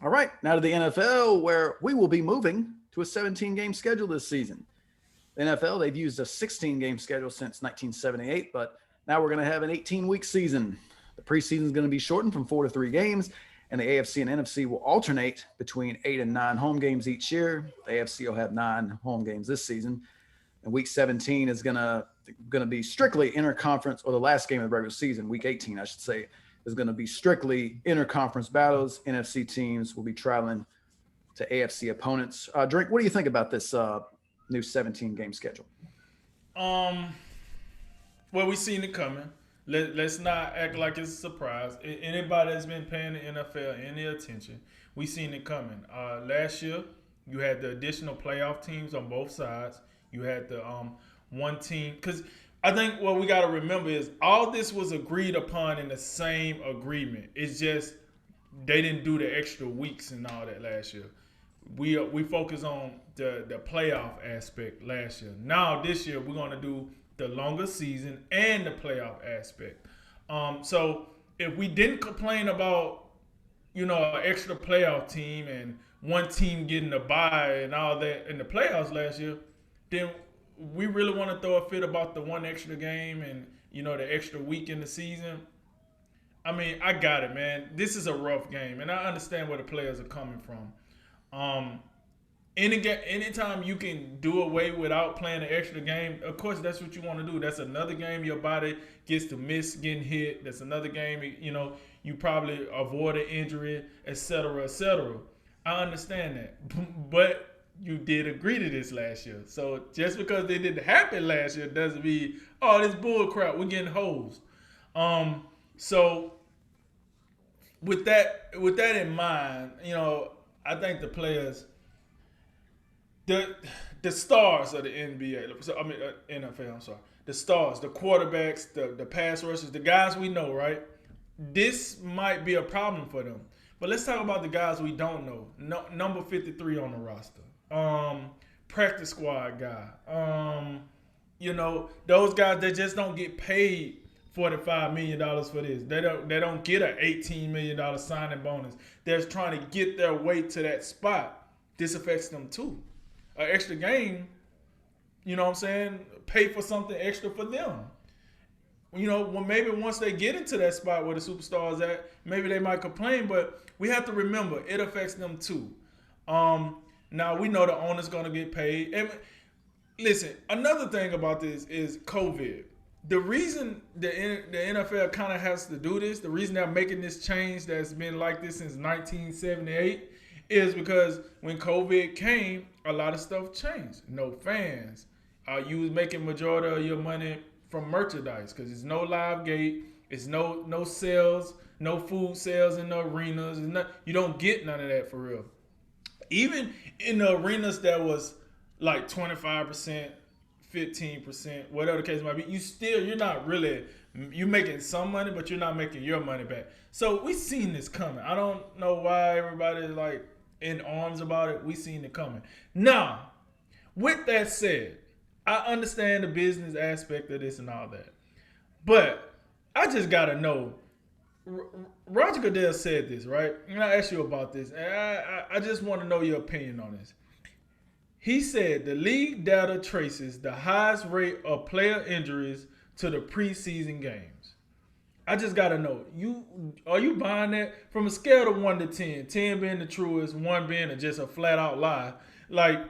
All right, now to the NFL, where we will be moving to a 17-game schedule this season. The NFL, they've used a 16-game schedule since 1978, but now we're going to have an 18-week season. The preseason is going to be shortened from 4 to 3 games, and the AFC and NFC will alternate between 8 and 9 home games each year. The AFC will have 9 home games this season, and Week 17 is going to be strictly interconference, or the last game of the regular season, Week 18, I should say, is going to be strictly interconference battles. NFC teams will be traveling to AFC opponents. Drink, what do you think about this new 17-game schedule? Um, well, we seen it coming. Let's not act like it's a surprise. Anybody that's been paying the NFL any attention, we seen it coming. Last year, you had the additional playoff teams on both sides. You had the one team, because I think what we got to remember is all this was agreed upon in the same agreement. It's just they didn't do the extra weeks and all that last year. We focus on the playoff aspect last year. Now this year we're going to do the longer season and the playoff aspect. So if we didn't complain about an extra playoff team and one team getting a bye and all that in the playoffs last year, then we really want to throw a fit about the one extra game and the extra week in the season. I mean, I got it, man. This is a rough game, and I understand where the players are coming from. Anytime you can do away without playing an extra game, of course that's what you want to do. That's another game your body gets to miss getting hit. That's another game, you probably avoid an injury, etc., etc. I understand that, but you did agree to this last year. So just because they didn't happen last year doesn't mean, oh, this bull crap, we're getting hosed. So with that in mind, I think the players, the stars of the NBA, NFL, I'm sorry, the stars, the quarterbacks, the pass rushers, the guys we know, right? This might be a problem for them. But let's talk about the guys we don't know. Number 53 on the roster. Practice squad guy. Those guys that just don't get paid $45 million for this. They don't get an $18 million signing bonus. They're trying to get their way to that spot. This affects them too. An extra game, you know what I'm saying? Pay for something extra for them. Maybe once they get into that spot where the superstars at, maybe they might complain, but we have to remember it affects them too. Now we know the owner's gonna get paid. And listen, another thing about this is COVID. The reason the NFL kind of has to do this, the reason they're making this change that's been like this since 1978, is because when COVID came, a lot of stuff changed. No fans. You was making majority of your money from merchandise because it's no live gate, it's no sales, no food sales in the arenas. You don't get none of that for real. Even in the arenas that was like 25%, 15%, whatever the case might be, you're making some money, but you're not making your money back. So we seen this coming. I don't know why everybody's like in arms about it. We seen it coming. Now, with that said, I understand the business aspect of this and all that. But I just got to know, Roger Goodell said this, right? And I asked you about this, and I just want to know your opinion on this. He said the league data traces the highest rate of player injuries to the preseason games. I just got to know, are you buying that from a scale of 1 to 10, 10 being the truest, 1 being just a flat out lie? Like,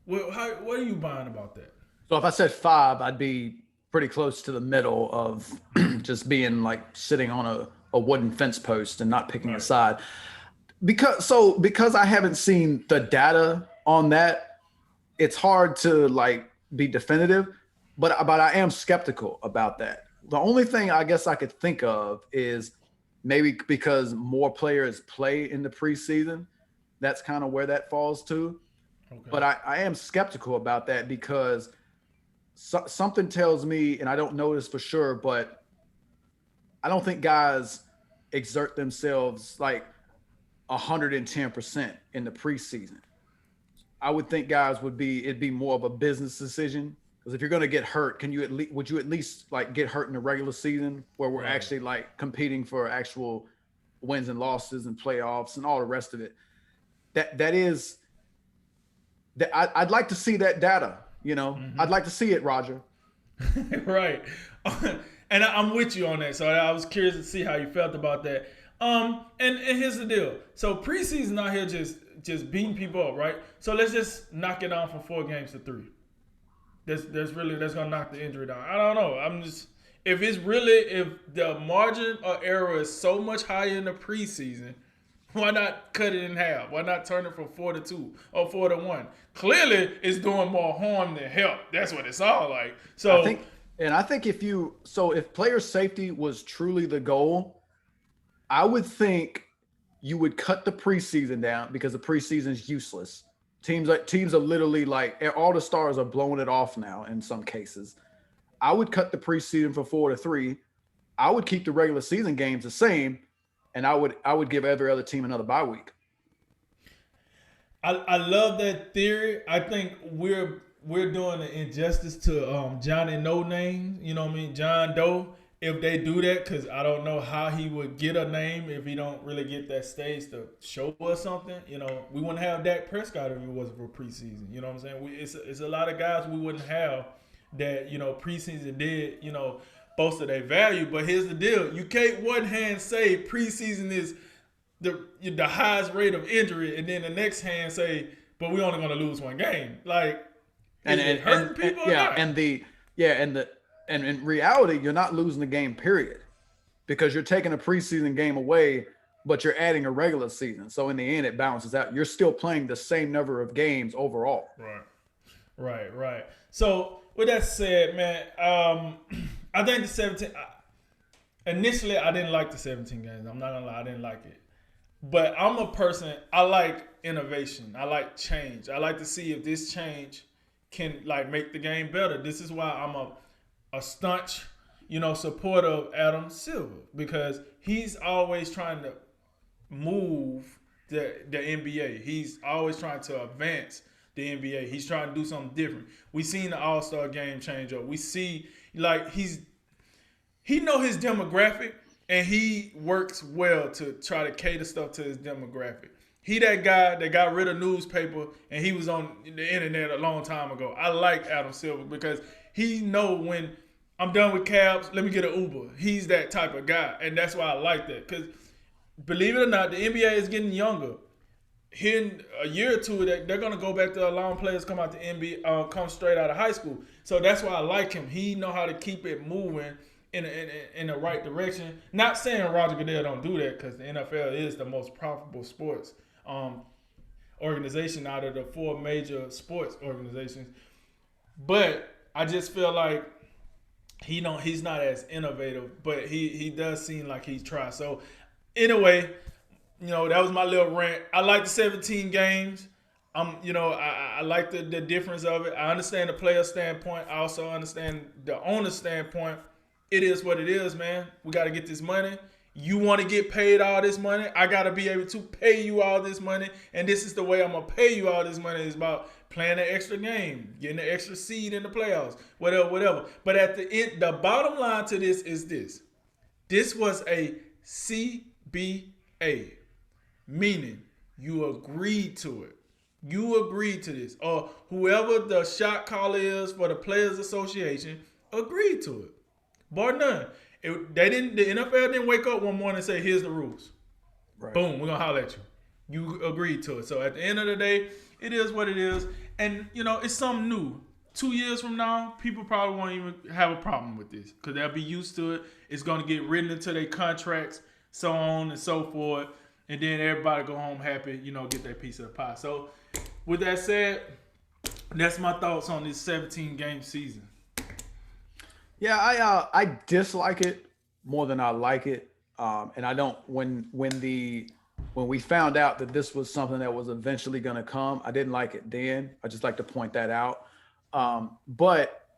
what are you buying about that? So if I said 5, I'd be pretty close to the middle of just being like sitting on a wooden fence post and not picking a side. Because I haven't seen the data on that, it's hard to like be definitive, but I am skeptical about that. The only thing I guess I could think of is maybe because more players play in the preseason, that's kind of where that falls to. Okay. But I am skeptical about that because something tells me, and I don't know this for sure, but I don't think guys exert themselves like 110% in the preseason. I would think guys it'd be more of a business decision. Because if you're going to get hurt, would you at least like get hurt in the regular season where we're actually like competing for actual wins and losses and playoffs and all the rest of it? that is that I'd like to see that data. I'd like to see it, Roger. Right. And I'm with you on that. So I was curious to see how you felt about that. And here's the deal. So preseason out here just beating people up, right? So let's just knock it down from 4 games to 3. That's gonna knock the injury down. I don't know. If the margin of error is so much higher in the preseason, why not cut it in half? Why not turn it from 4 to 2 or 4 to 1? Clearly, it's doing more harm than help. That's what it's all like. So I think if player safety was truly the goal, I would think you would cut the preseason down because the preseason is useless. Teams are literally like all the stars are blowing it off now in some cases. I would cut the preseason from 4 to 3. I would keep the regular season games the same, and I would give every other team another bye week. I love that theory. I think we're doing an injustice to Johnny No Name. You know what I mean, John Doe. If they do that, because I don't know how he would get a name if he don't really get that stage to show us something. We wouldn't have Dak Prescott if it wasn't for preseason. You know what I'm saying? It's a lot of guys we wouldn't have that preseason did boast of their value. But here's the deal: you can't one hand say preseason is the highest rate of injury, and then the next hand say, but we're only going to lose 1 game. Like, and hurting people. And in reality, you're not losing the game, period, because you're taking a preseason game away, but you're adding a regular season. So in the end, it balances out. You're still playing the same number of games overall. Right. So with that said, man, I think the 17. Initially, I didn't like the 17 games. I'm not gonna lie, I didn't like it. But I'm a person. I like innovation. I like change. I like to see if this change can make the game better. This is why I'm a staunch, supporter of Adam Silver, because he's always trying to move the NBA. He's always trying to advance the NBA. He's trying to do something different. We seen the All-Star game change up. We see he know his demographic, and he works well to try to cater stuff to his demographic. He that guy that got rid of newspaper, and he was on the internet a long time ago. I like Adam Silver because he know when I'm done with cabs, let me get an Uber. He's that type of guy, and that's why I like that. Because believe it or not, the NBA is getting younger. Here in a year or two, they're gonna go back to allowing players come out the NBA, come straight out of high school. So that's why I like him. He know how to keep it moving in the right direction. Not saying Roger Goodell don't do that, because the NFL is the most profitable sports organization out of the 4 major sports organizations. But I just feel like he's not as innovative, but he does seem like he's tried. So anyway, that was my little rant. I like the 17 games. I like the difference of it. I understand the player standpoint. I also understand the owner standpoint. It is what it is, man. We got to get this money. You want to get paid all this money, I got to be able to pay you all this money. And this is the way I'm going to pay you all this money, is about playing an extra game, getting an extra seed in the playoffs, whatever. But at the end, the bottom line to this is this. This was a CBA, meaning you agreed to it. You agreed to this. Or whoever the shot caller is for the Players Association agreed to it. Bar none. The NFL didn't wake up one morning and say, here's the rules. Right. Boom, we're going to holler at you. You agreed to it. So at the end of the day, it is what it is. And, it's something new. 2 years from now, people probably won't even have a problem with this, because they'll be used to it. It's going to get written into their contracts, so on and so forth. And then everybody go home happy, get their piece of the pie. So with that said, that's my thoughts on this 17-game season. Yeah, I dislike it more than I like it, and I don't. When we found out that this was something that was eventually going to come, I didn't like it then. I just like to point that out. But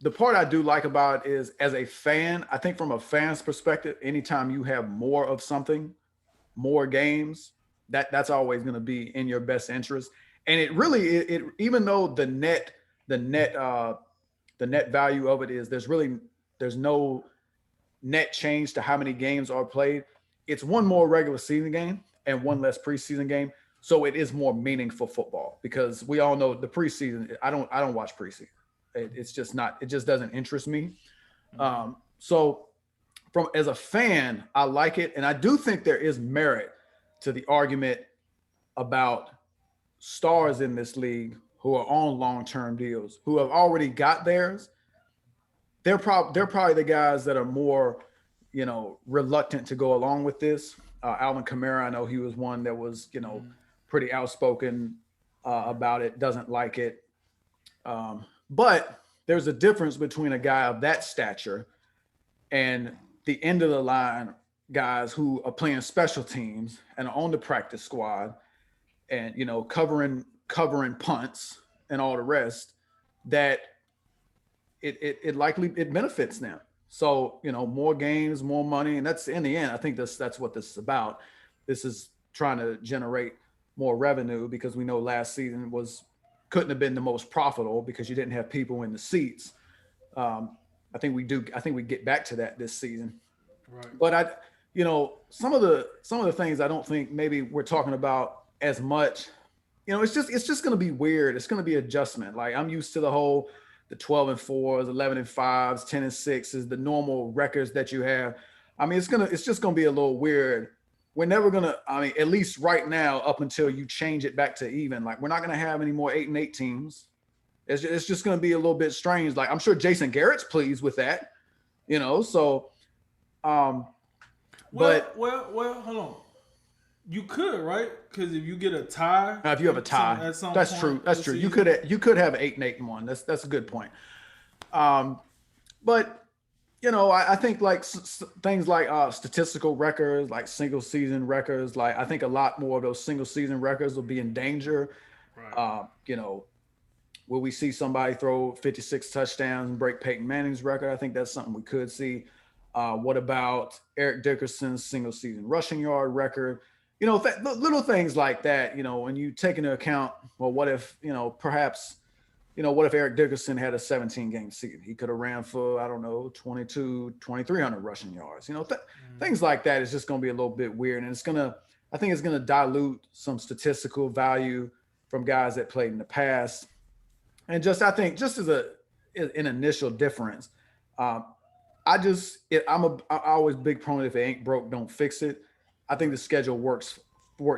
the part I do like about it is, as a fan, I think from a fan's perspective, anytime you have more of something, more games, that's always going to be in your best interest. And it really, even though the net value of it is there's no net change to how many games are played. It's one more regular season game. and one less preseason game. So it is more meaningful football because we all know the preseason. I don't watch preseason. It's just not. It just doesn't interest me. So from as a fan, I like it, and I do think there is merit to the argument about stars in this league who are on long-term deals, who have already got theirs. They're probably the guys that are more, reluctant to go along with this. Alvin Kamara, I know he was one that was, pretty outspoken about it, doesn't like it. But there's a difference between a guy of that stature and the end of the line guys who are playing special teams and are on the practice squad and, covering punts and all the rest, that it likely benefits them. So, more games, more money. And that's in the end, I think that's what this is about. This is trying to generate more revenue because we know last season couldn't have been the most profitable because you didn't have people in the seats. I think we get back to that this season. Right. But some of the things I don't think maybe we're talking about as much. It's just going to be weird. It's going to be adjustment. Like I'm used to the 12-4s, 11-5s, 10-6s, the normal records that you have. I mean, it's just going to be a little weird. We're never going to, at least right now, up until you change it back to even, like we're not going to have any more 8-8 teams. It's just going to be a little bit strange. Like I'm sure Jason Garrett's pleased with that, so, but hold on. You could, right? Because if you get a tie, if you have a tie, that's true. That's true. You could have 8-8 and 1. That's a good point. But I think like things like statistical records, like single season records, like I think a lot more of those single season records will be in danger. Right. Will we see somebody throw 56 touchdowns and break Peyton Manning's record? I think that's something we could see. What about Eric Dickerson's single season rushing yard record? Little things like that, when you take into account, well, what if, perhaps, what if Eric Dickerson had a 17-game season? He could have ran for, 2,300 rushing yards. Things like that is just going to be a little bit weird. And I think it's going to dilute some statistical value from guys that played in the past. And I think just as an initial difference, I'm always big proponent, if it ain't broke, don't fix it. I think the schedule works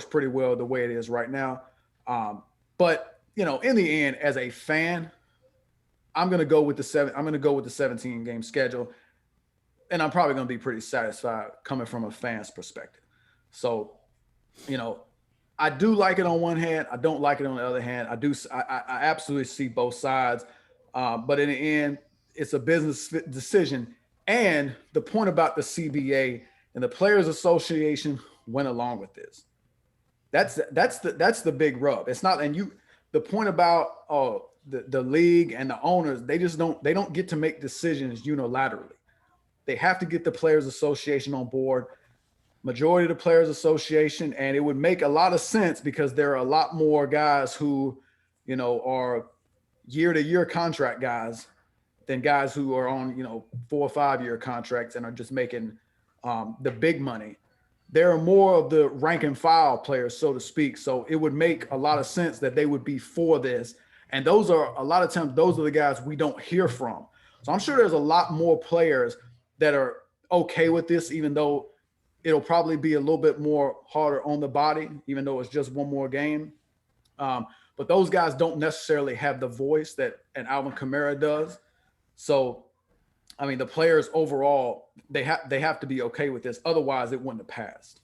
pretty well the way it is right now. But in the end, as a fan, I'm going to go with the 17-game schedule, and I'm probably going to be pretty satisfied coming from a fan's perspective. So, I do like it on one hand. I don't like it on the other hand. I absolutely see both sides. But in the end, it's a business decision. And the point about the CBA and the Players Association went along with this. That's the big rub. It's not, and the point about the league and the owners, they don't get to make decisions unilaterally. They have to get the Players Association on board, majority of the Players Association, and it would make a lot of sense because there are a lot more guys who, are year-to-year contract guys than guys who are on, 4 or 5 year contracts and are just making the big money. There are more of the rank and file players, so to speak. So it would make a lot of sense that they would be for this. And those are a lot of times, those are the guys we don't hear from. So I'm sure there's a lot more players that are okay with this, even though it'll probably be a little bit more harder on the body, even though it's just one more game. But those guys don't necessarily have the voice that an Alvin Kamara does. So, the players overall, they have to be okay with this. Otherwise, it wouldn't have passed.